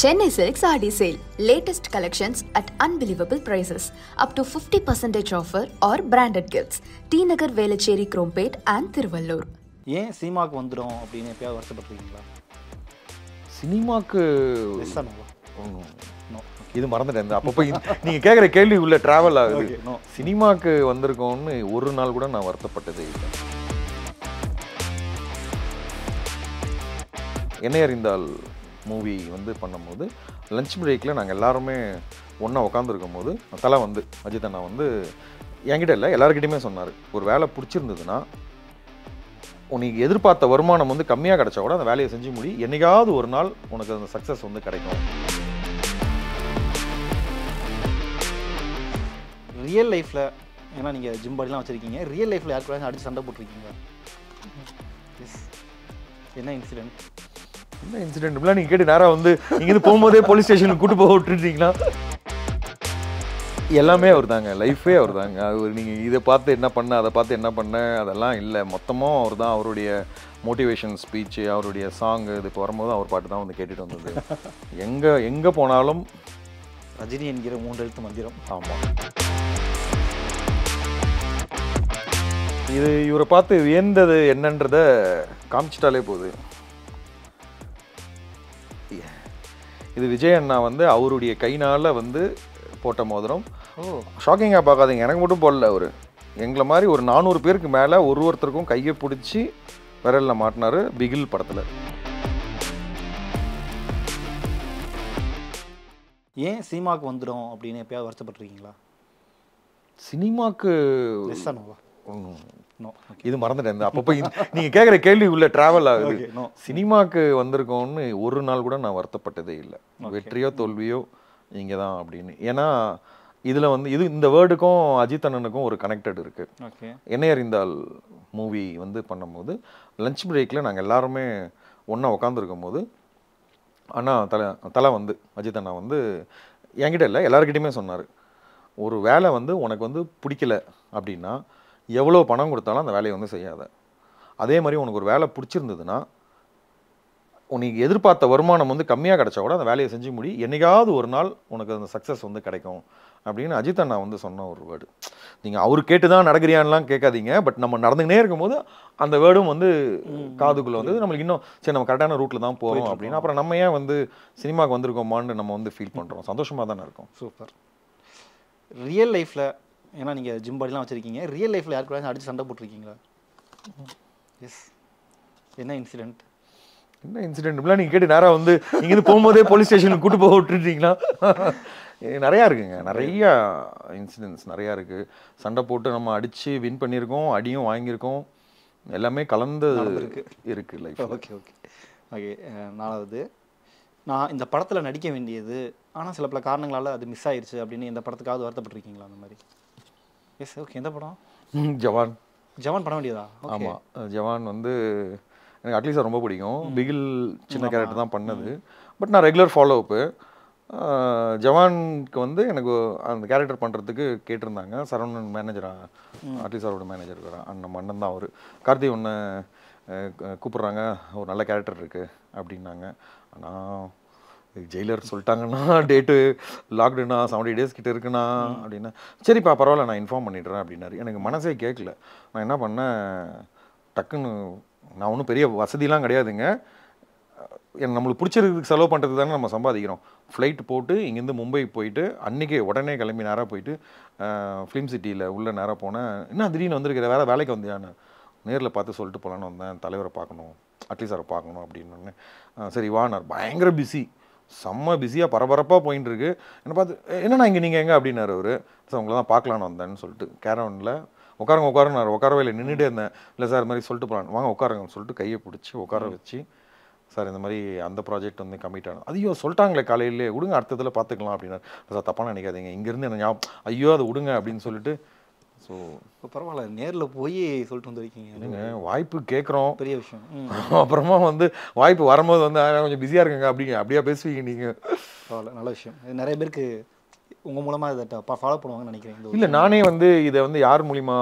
Chennai Silks RD Sale. Latest collections at unbelievable prices. Up to 50% offer or branded gifts. T Nagar Velachery Krompet and Thiruvallur. ஏன் சினிமாக்கு வந்துடும் அப்படின்னு எப்பயாவது வருத்தப்பட்டிருக்கீங்களா? சினிமாக்கு no. இது மறந்துட்டேன். அப்பப்போ நீங்கள் கேட்குற கேள்வி உள்ள ட்ராவல் ஆகுது. சினிமாக்கு வந்திருக்கோன்னு ஒரு நாள் கூட நான் வருத்தப்பட்டதே இல்லை. என்னை அறிந்தால் மூவி வந்து பண்ணும்போது லஞ்ச் பிரேக்கில் நாங்கள் எல்லாருமே ஒன்றா உட்காந்துருக்கும் போது தலை வந்து அஜித் அண்ணா வந்து என்கிட்ட இல்லை எல்லாருக்கிட்டையுமே சொன்னார், ஒரு வேலை பிடிச்சிருந்ததுன்னா உனக்கு எதிர்பார்த்த வருமானம் வந்து கம்மியாக கிடச்சா கூட அந்த வேலையை செஞ்சு முடி, என்னைக்காவது ஒரு நாள் உனக்கு அந்த சக்ஸஸ் வந்து கிடைக்கும். ரியல் லைஃப்பில் ஏன்னா நீங்கள் ஜிம் பாடிலாம் வச்சுருக்கீங்க, ரியல் லைஃப்பில் யார் கூட அடித்து சண்டை போட்டிருக்கீங்க? என்ன இன்சிடென்ட்? என்ன இன்சிடென்ட் இப்படிலாம் நீங்கள் கேட்டு நேராக வந்து இங்கேருந்து போகும்போதே போலீஸ் ஸ்டேஷனுக்கு கூட்டு போக விட்டுருந்தீங்களா? எல்லாமே அவர் தாங்க, லைஃபே அவர் தாங்க. அவர் நீங்கள் இதை பார்த்து என்ன பண்ண, அதை பார்த்து என்ன பண்ண, அதெல்லாம் இல்லை. மொத்தமாக அவர் தான். அவருடைய மோட்டிவேஷன் ஸ்பீச்சு, அவருடைய சாங்கு, இது இப்போ வரும்போது அவர் பாட்டு தான் வந்து கேட்டுட்டு வந்தது. எங்கே போனாலும் ரஜினி என்கிற 3 எழுத்து மந்திரம். ஆமாம். இது இவரை பார்த்து வியந்தது என்னன்றதை காமிச்சிட்டாலே போகுது. இது விஜய் அண்ணா வந்து அவருடைய கைனால் வந்து போட்ட மோதிரம். ஷாக்கிங்காக பார்க்காதீங்க, எனக்கு மட்டும் போடல, அவர் எங்களை மாதிரி ஒரு 400 பேருக்கு மேலே ஒருத்தருக்கும் கையை பிடிச்சி விரலில் மாட்டினார் பிகில் படத்தில். ஏன் சினிமாவுக்கு வந்துடும் அப்படின்னு எப்பயாவது வருத்தப்பட்டிருக்கீங்களா? சினிமாக்கு நோ. இது மறந்துட்டேன். அப்பப்போ நீங்கள் கேட்குற கேள்வி உள்ள ட்ராவல் ஆகுது. சினிமாக்கு வந்திருக்கோன்னு ஒரு நாள் கூட நான் வருத்தப்பட்டதே இல்லை. வெற்றியோ தோல்வியோ இங்கே தான் அப்படின்னு. ஏன்னா இதில் வந்து இந்த வேர்டுக்கும் அஜித் அண்ணனுக்கும் ஒரு கனெக்டட் இருக்குது. என்னை அறிந்தால் மூவி வந்து பண்ணும்போது லஞ்ச் பிரேக்கில் நாங்கள் எல்லாருமே ஒன்றா உட்காந்துருக்கும் போது அண்ணா தலை வந்து அஜித் அண்ணா வந்து என்கிட்ட இல்லை எல்லாருக்கிட்டையுமே சொன்னார், ஒரு வேலை வந்து உனக்கு வந்து பிடிக்கல அப்படின்னா எவ்வளோ பணம் கொடுத்தாலும் அந்த வேலையை வந்து செய்யாத. அதே மாதிரி உனக்கு ஒரு வேலை பிடிச்சிருந்ததுன்னா உனக்கு எதிர்பார்த்த வருமானம் வந்து கம்மியாக கிடச்சா கூட அந்த வேலையை செஞ்சு முடி, என்னைக்காவது ஒரு நாள் உனக்கு அந்த சக்ஸஸ் வந்து கிடைக்கும் அப்படின்னு அஜித் அண்ணா வந்து சொன்ன ஒரு வேர்டு. நீங்கள் அவர் கேட்டு தான் நடக்கிறியான்லாம் கேட்காதீங்க, பட் நம்ம நடந்துக்கினே இருக்கும்போது அந்த வேர்டும் வந்து காதுக்குள்ளே வந்து நம்மளுக்கு இன்னும் சரி நம்ம கரெக்டான ரூட்டில் தான் போகிறோம் அப்படின்னு. அப்புறம் நம்ம ஏன் வந்து சினிமாவுக்கு வந்திருக்கோமான்னு நம்ம வந்து ஃபீல் பண்ணுறோம், சந்தோஷமாக தானே இருக்கும். சூப்பர். ரியல் லைஃப்பில் ஏன்னா நீங்கள் ஜிம் பாடிலாம் வச்சுருக்கீங்க, ரியல் லைஃப்பில் யார் கூட அடித்து சண்டை போட்டிருக்கீங்களா? என்ன இன்சிடென்ட்? என்ன இன்சிடென்ட் இப்படிலாம் நீங்கள் கேட்டு நேராக வந்து இங்கேருந்து போகும்போதே போலீஸ் ஸ்டேஷனுக்கு கூட்டு போக விட்டுருந்தீங்களா? நிறையா இருக்குங்க, நிறையா இன்சிடென்ட்ஸ் நிறையா இருக்குது. சண்டை போட்டு நம்ம அடித்து வின் பண்ணியிருக்கோம், அடியும் வாங்கியிருக்கோம், எல்லாமே கலந்து இருக்குது லைஃப். ஓகே. 4வது, நான் இந்த படத்தில் நடிக்க வேண்டியது ஆனால் சில பல காரணங்களால் அது மிஸ் ஆயிடுச்சு அப்படின்னு இந்த படத்துக்காவது வருத்தப்பட்டிருக்கீங்களா? அந்த மாதிரி. ஓகே. எந்த படம்? ஜவான் பண்ண வேண்டியதா? ஆமாம், ஜவான் வந்து எனக்கு அட்லீஸ்ட் ரொம்ப பிடிக்கும். பிகில் சின்ன கேரக்டர் தான் பண்ணது, பட் நான் ரெகுலர் ஃபாலோஅப்பு. ஜவானுக்கு வந்து எனக்கு அந்த கேரக்டர் பண்ணுறதுக்கு கேட்டிருந்தாங்க. சரவணன் மேனேஜராக, அட்லீஸ்ட் அவரோட மேனேஜர் இருக்கிறான், நம்ம அண்ணன் தான் அவர். கார்த்தி ஒன்று கூப்பிட்றாங்க, ஒரு நல்ல கேரக்டர் இருக்குது அப்படின்னாங்க. ஆனால் ஜெயிலர் சொல்லிட்டாங்கன்னா டேட்டு லாக்டவுனா 70 days கிட்ட இருக்குண்ணா அப்படின்னா, சரிப்பா பரவாயில்ல நான் இன்ஃபார்ம் பண்ணிடுறேன் அப்படின்னாரு. எனக்கு மனசே கேட்கல. நான் என்ன பண்ணேன், டக்குன்னு நான் ஒன்றும் பெரிய வசதிலாம் கிடையாதுங்க, நம்மளுக்கு பிடிச்சிருக்கு செலவு பண்ணுறது தானே நம்ம சம்பாதிக்கிறோம். ஃப்ளைட் போட்டு இங்கேருந்து மும்பை போயிட்டு அன்றைக்கே உடனே கிளம்பி நேராக போயிட்டு ஃபிலிம் சிட்டியில் உள்ள நேராக போனேன். என்ன திடீர்னு வந்திருக்கிற, வேலைக்கு வந்தியான்னு நேரில் பார்த்து சொல்லிட்டு போகலான்னு வந்தேன், தலைவரை பார்க்கணும், அட்லீஸ்ட் அவரை பார்க்கணும் அப்படின்னு. சரி வானார். பயங்கர பிஸி, செம்ம பிஸியாக பரபரப்பாக போயின்னு இருக்கு. என்னை பார்த்து என்னண்ணா இங்கே நீங்கள் எங்கே அப்படின்னாரு அவர். சார் உங்களை தான் பார்க்கலான்னு வந்தேன்னு சொல்லிட்டு கேரவனில் உட்காருங்கன்னாரு. உட்காரவே இல்லை, நின்றுட்டே இருந்தேன். இல்லை சார் இது மாதிரி சொல்லிட்டு போகலான்னு, வாங்க உட்காருங்கன்னு சொல்லிட்டு கையை பிடிச்சி உட்கார வச்சு, சார் இந்த மாதிரி அந்த ப்ராஜெக்ட் வந்து கம்மிட் ஆனது. ஐயோ சொல்லிட்டாங்களே காலையிலே, விடுங்க அடுத்ததில் பார்த்துக்கலாம் அப்படின்னாரு. சார் தப்பாக நினைக்காதீங்க, இங்கேருந்து என்ன ஞாபகம், ஐயோ அதை விடுங்க அப்படின்னு சொல்லிட்டு. ஸோ இப்போ பரவாயில்ல, நேரில் போய் சொல்லிட்டு வந்துருக்கீங்க. இல்லைங்க, வாய்ப்பு கேட்குறோம், பெரிய விஷயம். அப்புறமா வந்து வாய்ப்பு வரும்போது வந்து கொஞ்சம் பிஸியாக இருக்குங்க அப்படியா பேசுவீங்க நீங்கள். பரவாயில்ல, நல்ல விஷயம். நிறைய பேருக்கு உங்கள் மூலமாக இதை ஃபாலோ பண்ணுவாங்கன்னு நினைக்கிறேன். இல்லை, நானே வந்து இதை வந்து யார் மூலிமா,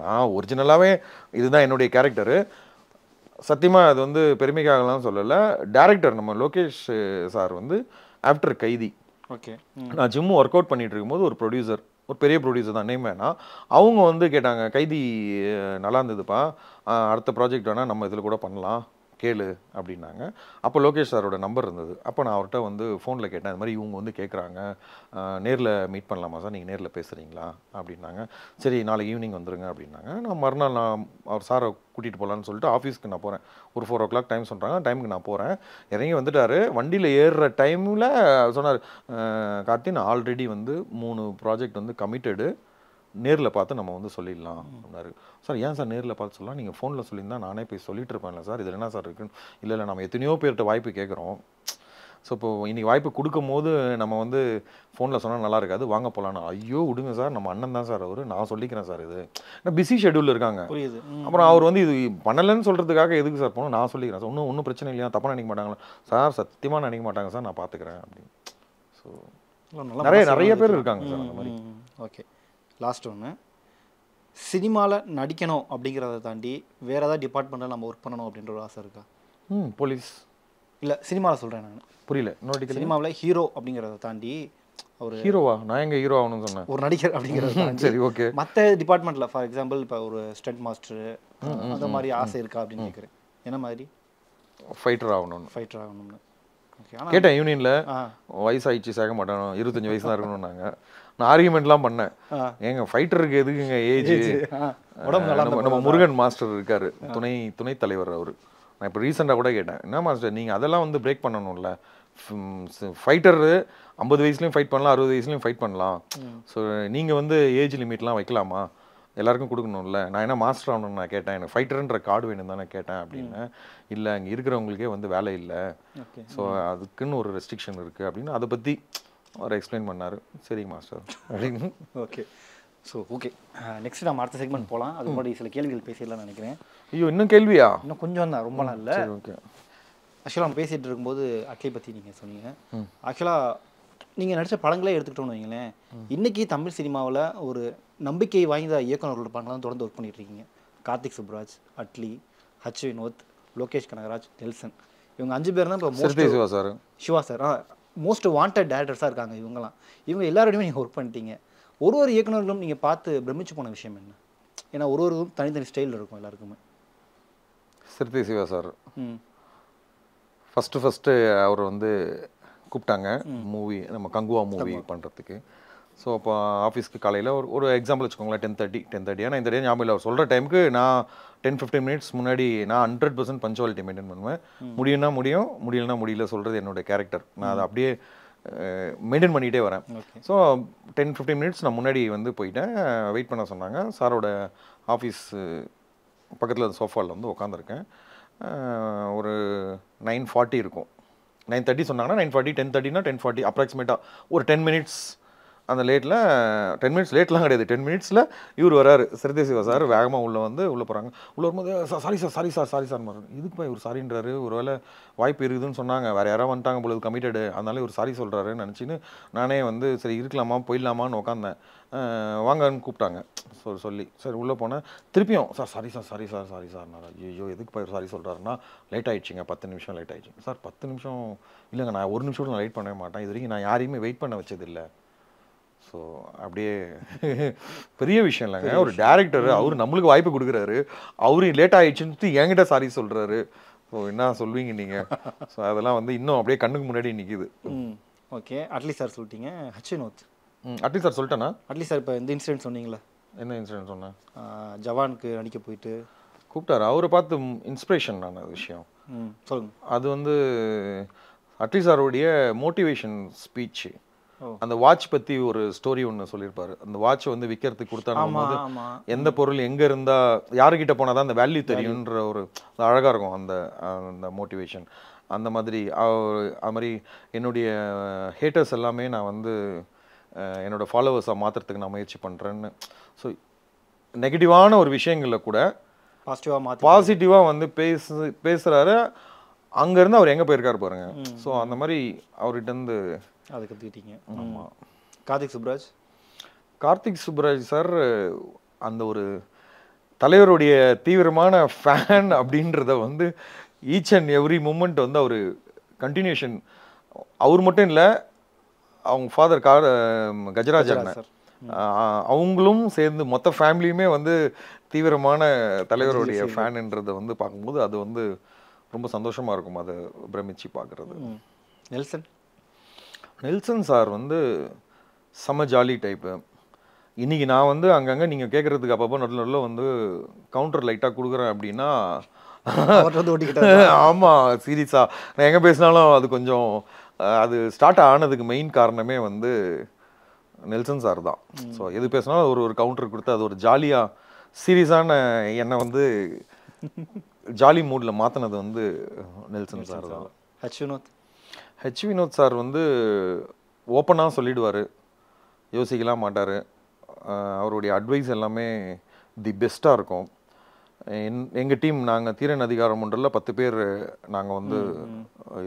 நான் ஒரிஜினலாகவே இதுதான் என்னுடைய கேரக்டரு. சத்தியமாக அது வந்து பெருமைக்காகலாம் சொல்லலை. டேரக்டர் நம்ம லோகேஷ் சார் வந்து ஆஃப்டர் கைதி ஓகே. நான் ஜிம் ஒர்க் அவுட் பண்ணிட்டு இருக்கும்போது ஒரு ப்ரொடியூசர், ஒரு பெரிய ப்ரொடியூசர் தான், நேம் வேணாம், அவங்க வந்து கேட்டாங்க, கைதி நல்லா இருந்ததுப்பா, அடுத்த ப்ராஜெக்ட் வேணால் நம்ம இதில் கூட பண்ணலாம் கேளு அப்படின்னாங்க. அப்போ லோகேஷ் சாரோட நம்பர் இருந்தது. அப்போ நான் அவர்கிட்ட வந்து ஃபோனில் கேட்டேன், இது மாதிரி இவங்க வந்து கேட்குறாங்க, நேரில் மீட் பண்ணலாமா சார், நீங்கள் நேரில் பேசுகிறீங்களா அப்படின்னாங்க. சரி நாளைக்கு ஈவினிங் வந்துருங்க அப்படின்னாங்க. நான் மறுநாள் நான் அவர் சாரை கூட்டிகிட்டு போகலான்னு சொல்லிட்டு ஆஃபீஸ்க்கு நான் போகிறேன். ஒரு 4 o'clock டைம் சொல்கிறாங்க, டைமுக்கு நான் போகிறேன். இறங்கி வந்துட்டார். வண்டியில் ஏறுற டைமில் சொன்னார், கார்த்தி நான் ஆல்ரெடி வந்து 3 ப்ராஜெக்ட் வந்து கமிட்டடு, நேரில் பார்த்து நம்ம வந்து சொல்லிடலாம் அப்படின்னாரு. சார் ஏன் சார் நேரில் பார்த்து சொல்லலாம், நீங்கள் ஃபோனில் சொல்லியிருந்தா நானே போய் சொல்லிட்டு இருப்பேன்ல சார், இதில் என்ன சார் இருக்குன்னு. இல்லை நம்ம எத்தனையோ பேர்கிட்ட வாய்ப்பு கேட்குறோம். ஸோ இப்போ இன்றைக்கி வாய்ப்பு கொடுக்கும் போது நம்ம வந்து ஃபோனில் சொன்னால் நல்லா இருக்காது, வாங்க போகலான்னு. ஐயோ விடுங்க சார், நம்ம அண்ணன் தான் சார் அவர், நான் சொல்லிக்கிறேன் சார், இது பிஸி ஷெட்யூலில் இருக்காங்க. புரியுது. அப்புறம் அவர் வந்து இது பண்ணலைன்னு சொல்கிறதுக்காக எதுக்கு சார் போகணும், நான் சொல்லிக்கிறேன் சார், ஒன்றும் பிரச்சனை இல்லையா, தப்பாக நினைக்க மாட்டாங்களா சார், சத்தியமாக நினைக்க மாட்டாங்க சார், நான் பார்த்துக்கிறேன் அப்படின்னு. ஸோ நிறைய பேர் இருக்காங்க சார் அந்த மாதிரி. ஓகே. லாஸ்ட் ஒன்று, சினிமாவில் நடிக்கணும் அப்படிங்கிறத தாண்டி வேறு ஏதாவது டிபார்ட்மெண்ட்டில் நம்ம ஒர்க் பண்ணணும் அப்படின்ற ஒரு ஆசை இருக்கா? போலீஸ் இல்லை, சினிமாவில் சொல்கிறேன் நான். புரியல இன்னொரு. சினிமாவில் ஹீரோ அப்படிங்கிறத தாண்டி ஒரு ஹீரோவா, நான் எங்கே ஹீரோ ஆகணும்னு சொன்னேன், ஒரு நடிகர் அப்படிங்கிறத சரி ஓகே. மற்ற டிபார்ட்மெண்ட்டில் ஃபார் எக்ஸாம்பிள் இப்போ ஒரு ஸ்டண்ட் மாஸ்டர் அந்த மாதிரி ஆசை இருக்கா அப்படின்னு கேட்குறேன். என்ன மாதிரி? ஃபைட்டர் ஆகணும்னு. ஃபைட்டர் ஆகணும்னு. ஓகே. கேட்டேன் யூனியனில், வயசாகிடுச்சு சேர்க்க மாட்டேன், 25 வயசு தான் இருக்கணும்னாங்க. நான் ஆர்கியூமெண்ட்லாம் பண்ணேன், ஏங்க ஃபைட்டருக்கு எதுக்குங்க ஏஜ், நம்ம முருகன் மாஸ்டர் இருக்காரு, துணை தலைவர் அவர். நான் இப்போ ரீசெண்டாக கூட கேட்டேன், என்ன மாஸ்டர் நீங்கள் அதெல்லாம் வந்து பிரேக் பண்ணணும்ல, ஃபைட்டர் 50 வயசுலையும் ஃபைட் பண்ணலாம், 60 வயசுலையும் ஃபைட் பண்ணலாம், ஸோ நீங்கள் வந்து ஏஜ் லிமிட்லாம் வைக்கலாமா, எல்லாருக்கும் கொடுக்கணும்ல. நான் என்ன மாஸ்டர் ஆகணும்னு நான் கேட்டேன், எனக்கு ஃபைட்டர்ன்ற கார்டு வேணும் தானே கேட்டேன் அப்படின்னு. இல்லை அங்கே இருக்கிறவங்களுக்கே வந்து வேலை இல்லை, ஸோ அதுக்குன்னு ஒரு ரெஸ்ட்ரிக்ஷன் இருக்குது அப்படின்னு அதை பற்றி அவர் எக்ஸ்பிளைன் பண்ணார். சரிங்க மாஸ்டர் அப்படின்னு. ஓகே. ஸோ ஓகே, நெக்ஸ்ட் நம்ம அடுத்த செக்மெண்ட் போகலாம். அது முன்னாடி சில கேள்விகள் பேசிடலாம்னு நினைக்கிறேன். ஐயோ இன்னும் கேள்வியா? இன்னும் கொஞ்சம் தான், ரொம்ப நாள் இல்லை. ஓகே. ஆக்சுவலாக நம்ம பேசிகிட்டு இருக்கும்போது அட்லி பற்றி நீங்கள் சொன்னீங்க. ஆக்சுவலாக நீங்கள் நடித்த படங்களே எடுத்துக்கிட்டோன்னு வைங்களேன், இன்றைக்கி தமிழ் சினிமாவில் ஒரு நம்பிக்கை வாய்ந்த இயக்குநர்கள் இருப்பாங்களாம் தொடர்ந்து ஒர்க் பண்ணிட்டு இருக்கீங்க. கார்த்திக் சுப்ராஜ், அட்லி, ஹச் வினோத், லோகேஷ் கனகராஜ், நெல்சன், இவங்க 5 பேர் தான் இப்போ சிவா சார் மோஸ்ட் வாண்டட் டேரக்டர்ஸாக இருக்காங்க. இவங்க எல்லாரோடையுமே நீங்கள் ஒர்க் பண்ணிட்டீங்க. ஒரு இயக்குநர்களும் நீங்கள் பார்த்து பிரமிச்சு போன விஷயம் என்ன? ஏன்னா ஒருவருக்கும் தனித்தனி ஸ்டைல் இருக்கும் எல்லாருக்குமே. சிறுத்தை சிவா சார் ஃபஸ்ட்டு அவர் வந்து கூப்பிட்டாங்க மூவி, நம்ம கங்குவா மூவி பண்ணுறதுக்கு. ஸோ அப்போ ஆஃபீஸ்க்கு காலையில் ஒரு எக்ஸாம்பிள் வச்சுக்கோங்களேன், 10:30. ஆனால் இந்த டே ஞாபகம் இல்லை, அவர் சொல்கிற டைமுக்கு நான் 10-15 மினிட்ஸ் முன்னாடி நான் 100% பஞ்சுவாலிட்டி மெயின்டைன் பண்ணுவேன். முடியும்னா முடியும், முடியலன்னா முடியல சொல்கிறது என்னோடய கேரக்டர். நான் அதை அப்படியே மெயின்டைன் பண்ணிகிட்டே வரேன். ஸோ 10-15 மினிட்ஸ் நான் முன்னாடி வந்து போயிட்டேன். வெயிட் பண்ண சொன்னாங்க. சாரோட ஆஃபீஸ் பக்கத்தில் சோஃபாவில் வந்து உட்காந்துருக்கேன். ஒரு 9:40 இருக்கும். 9:30 சொன்னாங்கன்னா 9:40, 10:30னா 10:40 அப்ராக்சிமேட்டாக ஒரு 10 மினிட்ஸ் அந்த லேட்டில் 10 மினிட்ஸ் லேட்லாம் கிடையாது, 10 மினிட்ஸில் இவர் வராரு, சிறுத்தை சிவா சார். வேகமாக உள்ளே போகிறாங்க. உள்ளே வரும்போது சாரி சார் மாதிரி இதுக்குப்பா இவர் சாரின்றாரு, ஒரு வேளை வாய்ப்பு இருக்குதுன்னு சொன்னாங்க, வேறு யாராவது வந்துட்டாங்க பொழுது கமிட்டடு, அதனால இவர் சாரி சொல்கிறாருன்னு நினச்சின்னு நானே வந்து சரி இருக்கலாமா போயிடலாமான்னு உட்காந்தேன். வாங்கன்னு கூப்பிட்டாங்க. சொல்லி சரி உள்ளே போனேன். திருப்பியும் சாரி சார் ஐயோ எதுக்குப்பா இவர் சாரி சொல்கிறாருன்னா, லேட் ஆகிடுச்சிங்க, 10 நிமிஷம் லேட் ஆகிடுச்சிங்க சார். 10 நிமிஷம் இல்லைங்க, நான் 1 நிமிஷம் நான் வெயிட் பண்ணவே மாட்டேன், இது வரைக்கும் நான் யாரையுமே வெயிட் பண்ண வச்சதில்லை. ஸோ அப்படியே பெரிய விஷயம் இல்லைங்க, ஒரு டேரக்டர் அவர் நம்மளுக்கு வாய்ப்பு கொடுக்குறாரு, அவரு லேட் ஆகிடுச்சுன்னு என்கிட்ட சாரி சொல்கிறாரு. ஸோ என்ன சொல்வீங்க நீங்கள்? ஸோ அதெல்லாம் வந்து இன்னும் அப்படியே கண்ணுக்கு முன்னாடி நிற்கிது. ஓகே, அட்லி சார் சொல்லிட்டீங்க. ஹச் வினோத் அட்லி சார் சொல்லிட்டேன்னா? அட்லி சார் இப்போ இந்த இன்சிடென்ட் சொன்னீங்களே, என்ன இன்சிடென்ட் சொன்னேன்? ஜவானுக்கு நடிக்க போயிட்டு கூப்பிட்டாரு, அவரை பார்த்து இன்ஸ்பிரேஷன் நான் விஷயம் சொல்லுங்க. அது வந்து அட்லி சாரோடைய மோட்டிவேஷன் ஸ்பீச். அந்த வாட்ச் பற்றி ஒரு ஸ்டோரி ஒன்று சொல்லியிருப்பாரு. அந்த வாட்ச் வந்து விற்கிறதுக்கு கொடுத்தாரும்போது எந்த பொருள் எங்கே இருந்தால் யாருக்கிட்ட போனால் தான் அந்த வேல்யூ தெரியுன்ற ஒரு அழகாக இருக்கும் அந்த மோட்டிவேஷன். அந்த மாதிரி அது மாதிரி என்னுடைய ஹேட்டர்ஸ் எல்லாமே நான் வந்து என்னோடய ஃபாலோவர்ஸாக மாற்றுறதுக்கு நான் முயற்சி பண்ணுறேன்னு. ஸோ நெகட்டிவான ஒரு விஷயங்களில் கூட பாசிட்டிவாக வந்து பேசுகிறாரு. அங்கேருந்து அவர் எங்கே போயிருக்காரு பாருங்க. ஸோ அந்த மாதிரி அவர்கிட்டருந்து அதை கற்றுக்கிட்டீங்க. ஆமாம். கார்த்திக் சுப்ராஜ் சார் அந்த ஒரு தலைவருடைய தீவிரமான ஃபேன் அப்படின்றத வந்து ஈச் அண்ட் எவ்ரி மூமெண்ட் வந்து அவர் கண்டினியூஷன். அவர் மட்டும் இல்லை, அவங்க ஃபாதர் கஜராஜ் அண்ணன் அவங்களும் சேர்ந்து மொத்த ஃபேமிலியுமே வந்து தீவிரமான தலைவருடைய ஃபேனுன்றதை வந்து பார்க்கும்போது அது வந்து ரொம்ப சந்தோஷமாக இருக்கும் அதை பிரமிச்சு பார்க்குறது. நெல்சன் சார் வந்து செம்ம ஜாலி டைப்பு. இன்றைக்கி நான் வந்து அங்கங்கே நீங்கள் கேட்குறதுக்கு அப்பப்போ நடுவில் வந்து கவுண்டர் லைட்டாக கொடுக்குறேன் அப்படின்னா ஆமாம் சீரியஸாக நான் எங்கே பேசினாலும் அது கொஞ்சம் அது ஸ்டார்ட் ஆனதுக்கு மெயின் காரணமே வந்து நெல்சன் சார் தான். ஸோ எது பேசினாலும் ஒரு கவுண்டர் கொடுத்து அது ஒரு ஜாலியாக சீரியஸான என்னை வந்து ஜாலி மூடில் மாற்றினது வந்து நெல்சன் சார் தான். ஹெச் வினோத் சார் வந்து ஓப்பனாக சொல்லிடுவார், யோசிக்கலாம் மாட்டார். அவருடைய அட்வைஸ் எல்லாமே தி பெஸ்ட்டாக இருக்கும். எங்கள் டீம் நாங்கள் தீரன் அதிகாரம் ஒன்றில் 10 பேர் நாங்கள் வந்து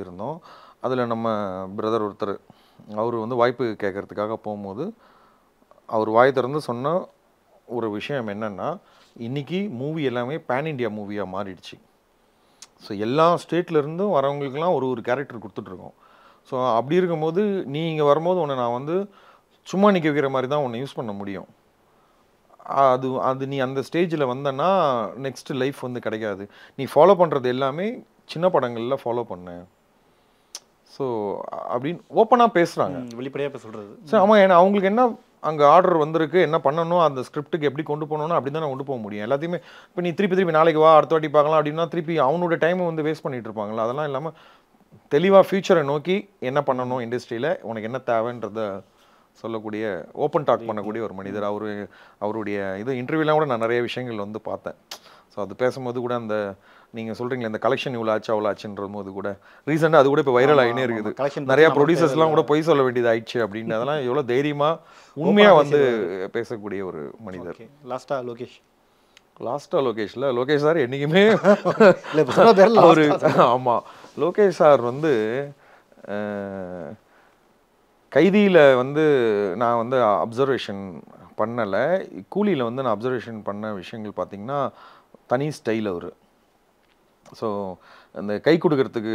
இருந்தோம். அதில் நம்ம பிரதர் ஒருத்தர் அவர் வந்து வாய்ப்பு கேட்குறதுக்காக போகும்போது அவர் வாய் திறந்து சொன்ன ஒரு விஷயம் என்னென்னா, இன்றைக்கி மூவி எல்லாமே பேன் இண்டியா மூவியாக மாறிடுச்சு. ஸோ எல்லா ஸ்டேட்லேருந்தும் வரவங்களுக்கெல்லாம் ஒரு கேரக்டர் கொடுத்துட்ருக்கோம். ஸோ அப்படி இருக்கும்போது நீ இங்கே வரும்போது உன்னை நான் வந்து சும்மா நிற்க வைக்கிற மாதிரி தான் உன்னை யூஸ் பண்ண முடியும். அது நீ அந்த ஸ்டேஜில் வந்தன்னா நெக்ஸ்ட் லைஃப் வந்து கிடைக்காது. நீ ஃபாலோ பண்ணுறது எல்லாமே சின்ன படங்களில் ஃபாலோ பண்ண. ஸோ அப்படின்னு ஓப்பனாக பேசுகிறாங்க, வெளிப்படையாக இப்போ சொல்கிறது. சரி ஆமாம், ஏன்னா அவங்களுக்கு என்ன அங்கே ஆர்டர் வந்திருக்கு, என்ன பண்ணணும், அந்த ஸ்கிரிப்டுக்கு எப்படி கொண்டு போகணும்னு அப்படி தான் கொண்டு போக முடியும். எல்லாத்தையுமே இப்போ நீ திருப்பி நாளைக்கு வா அடுத்த வாட்டி பார்க்கலாம் அப்படின்னா திருப்பி அவனோட டைமை வந்து வேஸ்ட் பண்ணிகிட்டு இருப்பாங்களா. அதெல்லாம் இல்லாமல் தெளிவாக ஃப்யூச்சரை நோக்கி என்ன பண்ணணும், இண்டஸ்ட்ரியில் உனக்கு என்ன தேவைன்றத சொல்லக்கூடிய ஓப்பன் டாக் பண்ணக்கூடிய ஒரு மனிதர். அவருடைய இது இன்டர்வியூலாம் கூட நான் நிறைய விஷயங்கள் வந்து பார்த்தேன். ஸோ அது பேசும்போது கூட அந்த நீங்கள் சொல்கிறீங்களே இந்த கலெக்ஷன் இவ்வளோ ஆச்சு அவ்வளோ ஆச்சுன்ற போது கூட ரீசெண்டாக அது கூட இப்போ வைரல் ஆகினே இருக்குது. நிறையா ப்ரொடியூசர்ஸ்லாம் கூட பொய் சொல்ல வேண்டியது ஆயிடுச்சு அப்படின்னு அதெல்லாம் எவ்வளோ தைரியமாக உண்மையாக வந்து பேசக்கூடிய ஒரு மனிதர். லாஸ்ட்டாக லோகேஷ் சார் என்றைக்குமே அவர் ஆமாம் லோகேஷ் சார் வந்து கைதியில் வந்து நான் வந்து அப்சர்வேஷன் பண்ணலை, கூலியில் வந்து நான் அப்சர்வேஷன் பண்ண விஷயங்கள் பார்த்திங்கன்னா தனி ஸ்டைல் அவர். ஸோ அந்த கை கொடுக்கறதுக்கு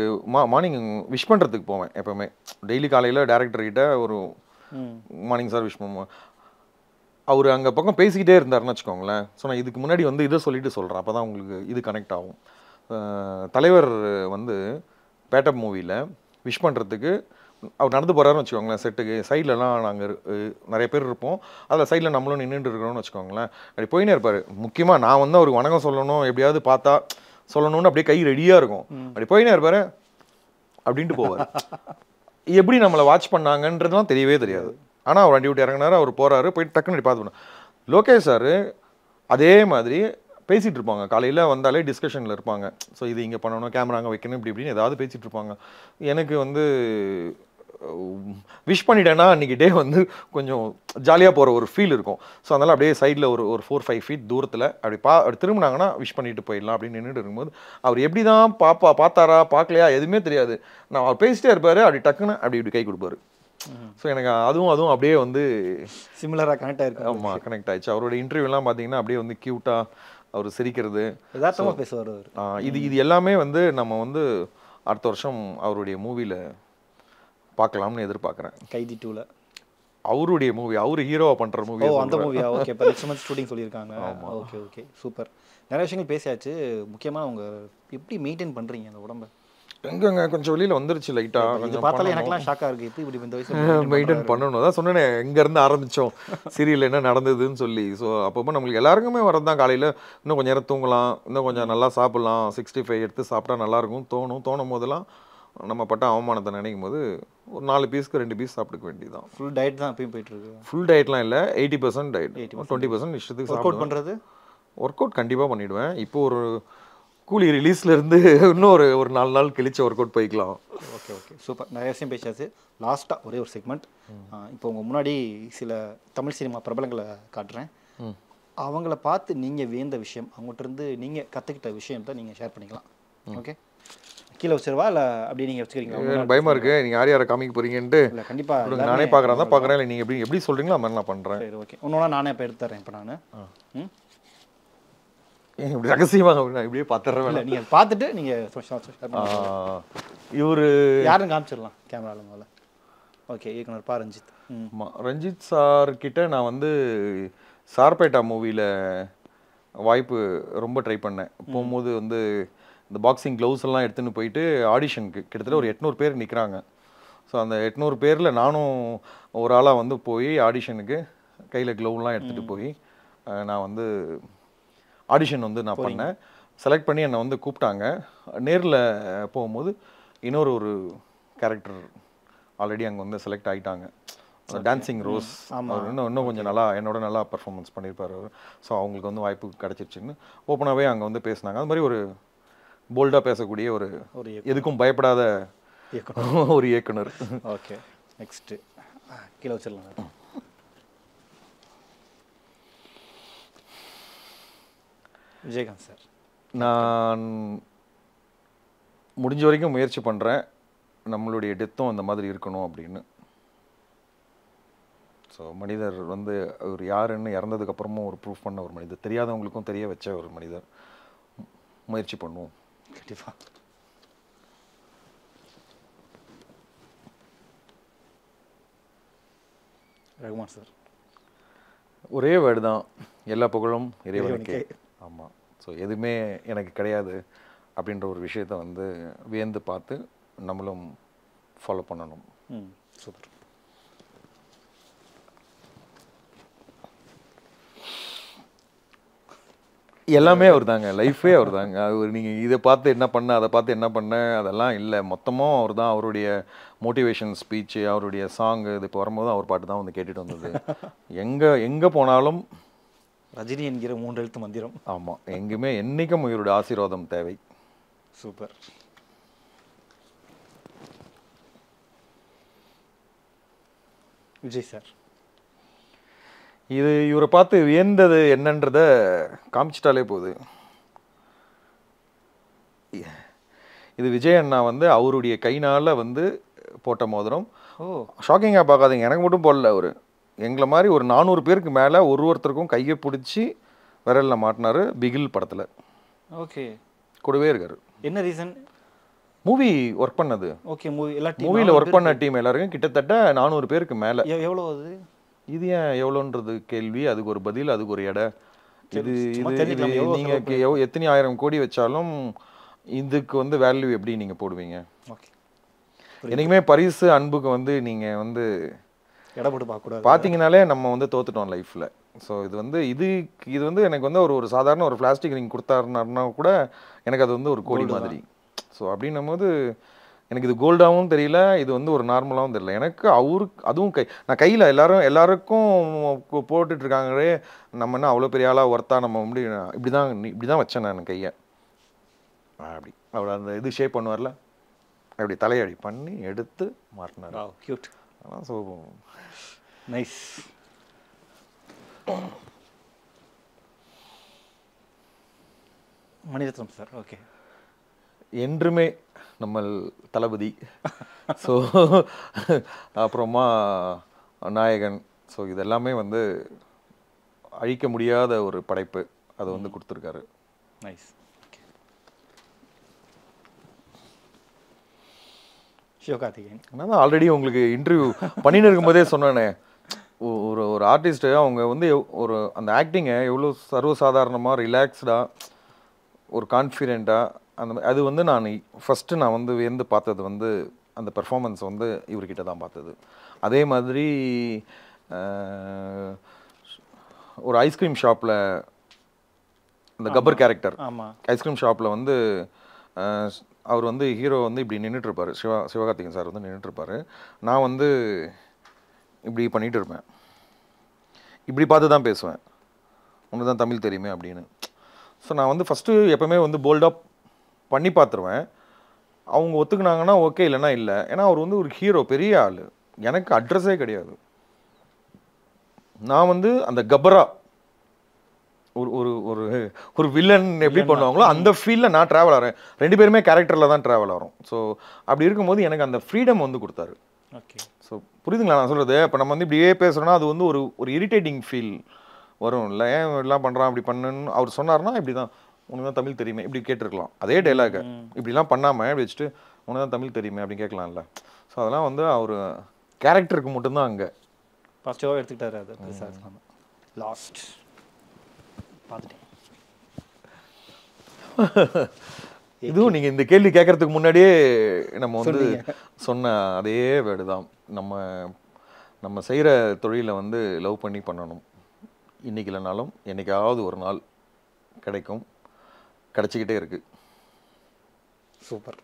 மார்னிங் விஷ் பண்ணுறதுக்கு போவேன் எப்போவுமே. டெய்லி காலையில் டேரக்டர்கிட்ட ஒரு மார்னிங் சார் விஷ் பண்ணுவோம். அவர் அங்கே பக்கம் பேசிக்கிட்டே இருந்தாருன்னு வச்சுக்கோங்களேன். ஸோ நான் இதுக்கு முன்னாடி வந்து இதை சொல்லிட்டு சொல்கிறேன், அப்போ தான் உங்களுக்கு இது கனெக்ட் ஆகும். தலைவர் வந்து பேட்டப் மூவியில் விஷ் பண்ணுறதுக்கு அவர் நடந்து போகிறாருன்னு வச்சுக்கோங்களேன். செட்டுக்கு சைட்லலாம் நாங்கள் நிறைய பேர் இருப்போம், அதில் சைடில் நம்மளும் நின்றுட்டு இருக்கிறோம்னு வச்சுக்கோங்களேன். அப்படி போயினே இருப்பார். முக்கியமாக நான் வந்து அவருக்கு வணக்கம் சொல்லணும், எப்படியாவது பார்த்தா சொல்லணும்னு அப்படியே கை ரெடியாக இருக்கும். அப்படி போயினே இருப்பார், அப்படின்ட்டு போவார். எப்படி நம்மளை வாட்ச் பண்ணாங்கன்றதுலாம் தெரியவே தெரியாது. ஆனால் அவர் வண்டி விட்டு இறங்கினாரு, அவர் போகிறாரு, போயிட்டு டக்குன்னு பார்த்து. லோகேஷ் சார் அதே மாதிரி பேசிகிட்டு இருப்பாங்க. காலையில் வந்தாலே டிஸ்கஷனில் இருப்பாங்க. ஸோ இது இங்கே பண்ணணும், கேமரா அங்கே வைக்கணும், இப்படின்னு ஏதாவது பேசிகிட்டு இருப்பாங்க. எனக்கு வந்து விஷ் பண்ணிட்டேன்னா அன்றைக்கி டே வந்து கொஞ்சம் ஜாலியாக போகிற ஒரு ஃபீல் இருக்கும். ஸோ அதனால் அப்படியே சைடில் ஒரு 4-5 ஃபீட் தூரத்தில் அப்படி திரும்பினாங்கன்னா விஷ் பண்ணிட்டு போயிடலாம் அப்படின்னு நின்றுட்டு இருக்கும்போது அவர் எப்படி தான் பார்த்தாரா பார்க்கலையா எதுவுமே தெரியாது. நான் அவர் பேசிட்டே இருப்பார், அப்படி டக்குன்னு இப்படி கை கொடுப்பாரு. ஸோ எனக்கு அதுவும் அப்படியே வந்து சிமிலராக கனெக்ட் ஆகிருக்கு. ஆமாம், கனெக்ட் ஆகிடுச்சு. அவரோட இன்டர்வியூலாம் பார்த்தீங்கன்னா அப்படியே வந்து க்யூட்டாக அவர் சிரிக்கிறது, யதார்த்தமாக பேசுவார். இது எல்லாமே வந்து நம்ம வந்து அடுத்த வருஷம் அவருடைய மூவியில் பார்க்கலாம்னு எதிர்பார்க்குறேன். கைதி 2ல் அவருடைய மூவி, அவர் ஹீரோவாக பண்ணுற மூவி. அந்த மூவியா? ஓகே, இப்போ நெக்ஸ்ட் மந்த் ஷூட்டிங் சொல்லியிருக்காங்க. Okay super. நிறைய விஷயங்கள் பேசியாச்சு. முக்கியமாக அவங்க எப்படி மெயின்டைன் பண்ணுறீங்க அந்த உடம்பை? எங்கங்க கொஞ்சம் வெளியில் வந்துருச்சு லைட்டாக. கொஞ்சம் பார்த்தாலே எனக்குலாம் ஷாக்காக இருக்குது. இப்படி இந்த வயசு மெயின்டைன் பண்ணணும். அதான் சொன்னேனே எங்கேருந்து ஆரம்பித்தோம் சீரியல் என்ன நடந்ததுன்னு சொல்லி. ஸோ அப்பப்போ நம்மளுக்கு எல்லாருக்குமே வரது தான். காலையில் இன்னும் கொஞ்சம் நேரம் தூங்கலாம், இன்னும் கொஞ்சம் நல்லா சாப்பிட்லாம், 65 எடுத்து சாப்பிட்டா நல்லாயிருக்கும் தோணும் போதெல்லாம் நம்ம பட்ட அவமானத்தை நினைக்கும் போது ஒரு 4 பீஸ்க்கு 2 பீஸ் சாப்பிட்டுக்க வேண்டியதுதான். ஃபுல் டயட் தான் அப்பயும் போயிட்டுருக்கு. ஃபுல் டயட்லாம் இல்லை, 80% டயட், 20% இஷ்டத்துக்கு சாப்பிட்டு பண்ணுறது. ஒர்க் அவுட் கண்டிப்பாக பண்ணிவிடுவேன். இப்போ ஒரு கூலி ரிலீஸ்லேருந்து இன்னும் ஒரு 4 நாள் கழிச்சு ஒர்க் அவுட் போய்க்கலாம். Okay super. நிறைய விஷயம் பேசியாச்சு. லாஸ்ட்டாக ஒரே ஒரு செக்மெண்ட். இப்போ உங்கள் முன்னாடி சில தமிழ் சினிமா பிரபலங்களை காட்டுறேன். அவங்கள பார்த்து நீங்கள் வியந்த விஷயம், அவங்ககிட்ட இருந்து நீங்கள் கற்றுக்கிட்ட விஷயத்தை நீங்கள் ஷேர் பண்ணிக்கலாம். ஓகே, கீழே வச்சிருவா இல்லை அப்படி நீங்கள் வச்சுக்கிறீங்களா? பயமாக இருக்குது, நீங்கள் யார் காமிக்க போகிறீங்கன்ட்டு. இல்லை கண்டிப்பாக நானே பார்க்குறேன் இல்லை நீங்கள் எப்படி சொல்கிறீங்களா மாதிரி நான் பண்ணுறேன். சரி ஓகே, ஒன்றா நானே இப்போ எடுத்துறேன். இப்போ நான் இப்படி ரகசியமாக நான் இப்படியே பார்த்துறேன். இல்லை நீங்கள் பார்த்துட்டு நீங்கள் இவர் யாருன்னு காமிச்சிடலாம் கேமராவில் முதல்ல. ஓகே, இயக்குனர் பா ரஞ்சித். ரஞ்சித் சார் கிட்ட நான் வந்து சார்பேட்டா மூவியில் வாய்ப்பு ரொம்ப ட்ரை பண்ணேன். போகும்போது வந்து இந்த பாக்ஸிங் க்ளவுஸ் எல்லாம் எடுத்துன்னு போயிட்டு ஆடிஷனுக்கு கிட்டத்தட்ட ஒரு 800 பேர் நிற்கிறாங்க. ஸோ அந்த 800 பேரில் நானும் ஒரு ஆளாக வந்து போய் ஆடிஷனுக்கு கையில் க்ளவுலாம் எடுத்துகிட்டு போய் நான் வந்து ஆடிஷன் வந்து நான் பண்ணேன். செலக்ட் பண்ணி என்னை வந்து கூப்பிட்டாங்க. நேரில் போகும்போது ஒரு கேரக்டர் ஆல்ரெடி அங்கே வந்து செலக்ட் ஆகிட்டாங்க. டான்சிங் ரோஸ் அவர் இன்னும் கொஞ்சம் நல்லா பர்ஃபார்மன்ஸ் பண்ணியிருப்பார் அவர். ஸோ அவங்களுக்கு வந்து வாய்ப்பு கிடச்சிருச்சுன்னு ஓப்பனாகவே அங்கே வந்து பேசினாங்க. அது மாதிரி ஒரு போல்டாக பேசக்கூடிய ஒரு எதுக்கும் பயப்படாத ஒரு இயக்குனர். ஓகே, நெக்ஸ்ட்டு கீழே வச்சிடலாம். விஜயகாந்த் சார், நான் முடிஞ்ச வரைக்கும் முயற்சி பண்ணுறேன் நம்மளுடைய டெத்தும் அந்த மாதிரி இருக்கணும் அப்படின்னு. ஸோ மனிதர் வந்து அவர் யாருன்னு இறந்ததுக்கப்புறமும் ஒரு ப்ரூஃப் பண்ண ஒரு மனிதர், தெரியாதவங்களுக்கும் தெரிய வச்ச ஒரு மனிதர். முயற்சி பண்ணுவோம் கண்டிப்பாக. ரகுமான் சார், ஒரே வேர்டு தான், எல்லா புகழும் இறைவனுக்கே. ஆமாம். ஸோ எதுவுமே எனக்கு கிடையாது அப்படின்ற ஒரு விஷயத்தை வந்து வியந்து பார்த்து நம்மளும் ஃபாலோ பண்ணணும். சூப்பர். எல்லாமே அவர் தாங்க, லைஃபே அவர் தாங்க. அவர் நீங்கள் இதை பார்த்து என்ன பண்ண, அதை பார்த்து என்ன பண்ண, அதெல்லாம் இல்லை, மொத்தமும் அவர் தான். அவருடைய மோட்டிவேஷன் ஸ்பீச்சு, அவருடைய சாங், இது இப்போ வரும்போது அவர் பாட்டு தான் வந்து கேட்டுட்டு வந்தது. எங்கே போனாலும் ரஜினி என்கிற 3 எழுத்து மந்திரம். ஆமாம், எங்குமே என்றைக்கும் இவருடைய ஆசீர்வாதம் தேவை. சூப்பர். விஜய் சார், இவரை பார்த்து வியந்தது என்னன்றத காமிச்சிட்டாலே போகுது. இது விஜய் அண்ணா வந்து அவருடைய கைனால் வந்து போட்ட மோதிரம். ஷாக்கிங்காக பார்க்காதீங்க, எனக்கு மட்டும் போடல, அவர் எங்களை மாதிரி ஒரு 400 பேருக்கு மேலே ஒருத்தருக்கும் கையை பிடிச்சி விரலில் மாட்டினார் பிகில் படத்தில். ஓகே, கூடவே இருக்காரு. என்ன ரீசன்? மூவி ஒர்க் பண்ணது. ஓகே, மூவியில் ஒர்க் பண்ண டீம் எல்லாருக்கும் கிட்டத்தட்ட 400 பேருக்கு மேலே. எவ்வளோ அது? இது ஏன் எவ்வளோன்றது கேள்வி, அதுக்கு ஒரு பதில், அதுக்கு ஒரு எடை. இது நீங்கள் எத்தனை 1000 கோடி வச்சாலும் இதுக்கு வந்து வேல்யூ எப்படி நீங்கள் போடுவீங்க? ஓகே, என்றைக்குமே பரிசு அன்புக்கு வந்து நீங்கள் வந்து எடை போட்டு பார்க்கக்கூடாது. பார்த்தீங்கனாலே நம்ம வந்து தோத்துட்டோம் லைஃப்பில். ஸோ இது வந்து இது வந்து எனக்கு வந்து ஒரு சாதாரண ஒரு பிளாஸ்டிக் ரிங் கொடுத்தாருன்னா கூட எனக்கு அது வந்து ஒரு கோடி மாதிரி. ஸோ அப்படின்னும் போது எனக்கு இது கோல்டாகவும் தெரியல, இது வந்து ஒரு நார்மலாகவும் தெரியல எனக்கு. அதுவும் நான் கையில் எல்லாருக்கும் போட்டுட்ருக்காங்களே, நம்ம என்ன அவ்வளோ பெரிய ஆளாக ஒர்த்தா, நம்ம இப்படி தான் வச்சேன் நான் கையை. அப்படி அவ்வளோ அந்த இது ஷேப் பண்ணுவார்ல, அப்படி தலையடி பண்ணி எடுத்து மாட்டினார். கியூட். அதான். So nice. Mani Ratnam sir, okay, என்றுமே நம்ம தளபதி. ஸோ அப்புறமா நாயகன். ஸோ இதெல்லாமே வந்து அழிக்க முடியாத ஒரு படைப்பு, அதை வந்து கொடுத்துருக்காரு. நைஸ். சிவகார்த்திகேயன், நான் ஆல்ரெடி உங்களுக்கு இன்டர்வியூ பண்ணின்னு இருக்கும்போதே சொன்னேனே, ஒரு ஆர்டிஸ்ட்டு அவங்க வந்து ஒரு அந்த ஆக்டிங்கை எவ்வளோ சர்வசாதாரணமாக ரிலாக்ஸ்டாக ஒரு கான்ஃபிடெண்ட்டாக அது வந்து நான் வந்து வியந்து பார்த்தது வந்து அந்த பெர்ஃபார்மன்ஸ் வந்து இவர்கிட்ட தான் பார்த்தது. அதே மாதிரி ஒரு ஐஸ்கிரீம் ஷாப்பில் இந்த கப்பர் கேரக்டர், ஐஸ்கிரீம் ஷாப்பில் வந்து அவர் வந்து ஹீரோ வந்து இப்படி நின்றுட்டுருப்பார், சிவகார்த்திகேயன் சார் வந்து நின்றுட்டுருப்பார். நான் வந்து இப்படி பண்ணிகிட்டு இருப்பேன், இப்படி பார்த்து தான் பேசுவேன், உனக்கு தான் தமிழ் தெரியுமே அப்படின்னு. ஸோ நான் வந்து ஃபஸ்ட்டு எப்போவுமே வந்து போல்டாக பண்ணி பார்த்துருவேன். அவங்க ஒத்துக்குனாங்கன்னா ஓகே, இல்லைனா இல்லை. ஏன்னா அவர் வந்து ஒரு ஹீரோ, பெரிய ஆள், எனக்கு அட்ரஸே கிடையாது. நான் வந்து அந்த கபரா ஒரு ஒரு ஒரு ஒரு வில்லன் எப்படி பண்ணுவாங்களோ அந்த ஃபீல்டில் நான் ட்ராவல் ஆகிறேன். 2 பேருமே கேரக்டரில் தான் ட்ராவல் ஆகிறோம். ஸோ அப்படி இருக்கும்போது எனக்கு அந்த ஃப்ரீடம் வந்து கொடுத்தாரு. ஓகே, ஸோ புரியுதுங்களா நான் சொல்கிறது? இப்போ நம்ம வந்து இப்படியே பேசுகிறோன்னா அது வந்து ஒரு இரிட்டேட்டிங் ஃபீல் வரும் இல்லை, ஏன் எல்லாம் பண்ணுறான் அப்படி பண்ணுன்னு அவர் சொன்னார்னா இப்படி தான் உனக்கு தான் தமிழ் தெரியுமே இப்படி கேட்டிருக்கலாம். அதே டைலாக இப்படிலாம் பண்ணாமல் இப்படி வச்சுட்டு உனக்கு தான் தமிழ் தெரியுமே அப்படின்னு கேட்கலாம்ல. ஸோ அதெல்லாம் வந்து அவர் கேரக்டருக்கு மட்டும்தான் அங்கே பாசிட்டிவாக எடுத்துக்கிட்டாரு. அது பெருசாக லாஸ்ட் பார்த்துட்டேன். இதுவும் நீங்கள் இந்த கேள்வி கேட்கறதுக்கு முன்னாடியே நம்ம வந்து சொன்ன அதே வேர்டு தான். நம்ம செய்கிற தொழிலை வந்து லவ் பண்ணி பண்ணணும். இன்றைக்கி இல்லைனாலும் என்றைக்காவது ஒரு நாள் கிடைக்கும், கிடச்சிக்கிட்டே இருக்குது. சூப்பர்.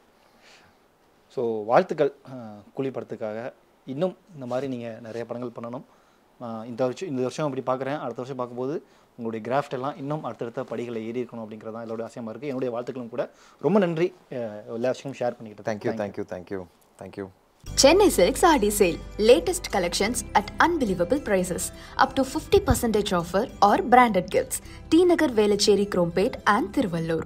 ஸோ வாழ்த்துக்கள் கூலி படத்துக்காக. இன்னும் இந்த மாதிரி நீங்கள் நிறைய படங்கள் பண்ணணும். இந்த வருஷம் அப்படி பார்க்குறேன். அடுத்த வருஷம் பார்க்கும்போது உங்களுடைய கிராஃப்ட் எல்லாம் இன்னும் அடுத்தடுத்த படிகளை ஏறி இருக்கணும் அப்படிங்கிறது தான் என்னோட ஆசையமாக இருக்குது. என்னுடைய வாழ்த்துக்களும் கூட. ரொம்ப நன்றி எல்லா விஷயமும் ஷேர் பண்ணிக்கிட்டு. Thank you. Chennai Silks RD Sale. Latest collections at unbelievable prices. Up to 50% offer or branded gifts. T Nagar, Velachery, Krompet and Thiruvallur.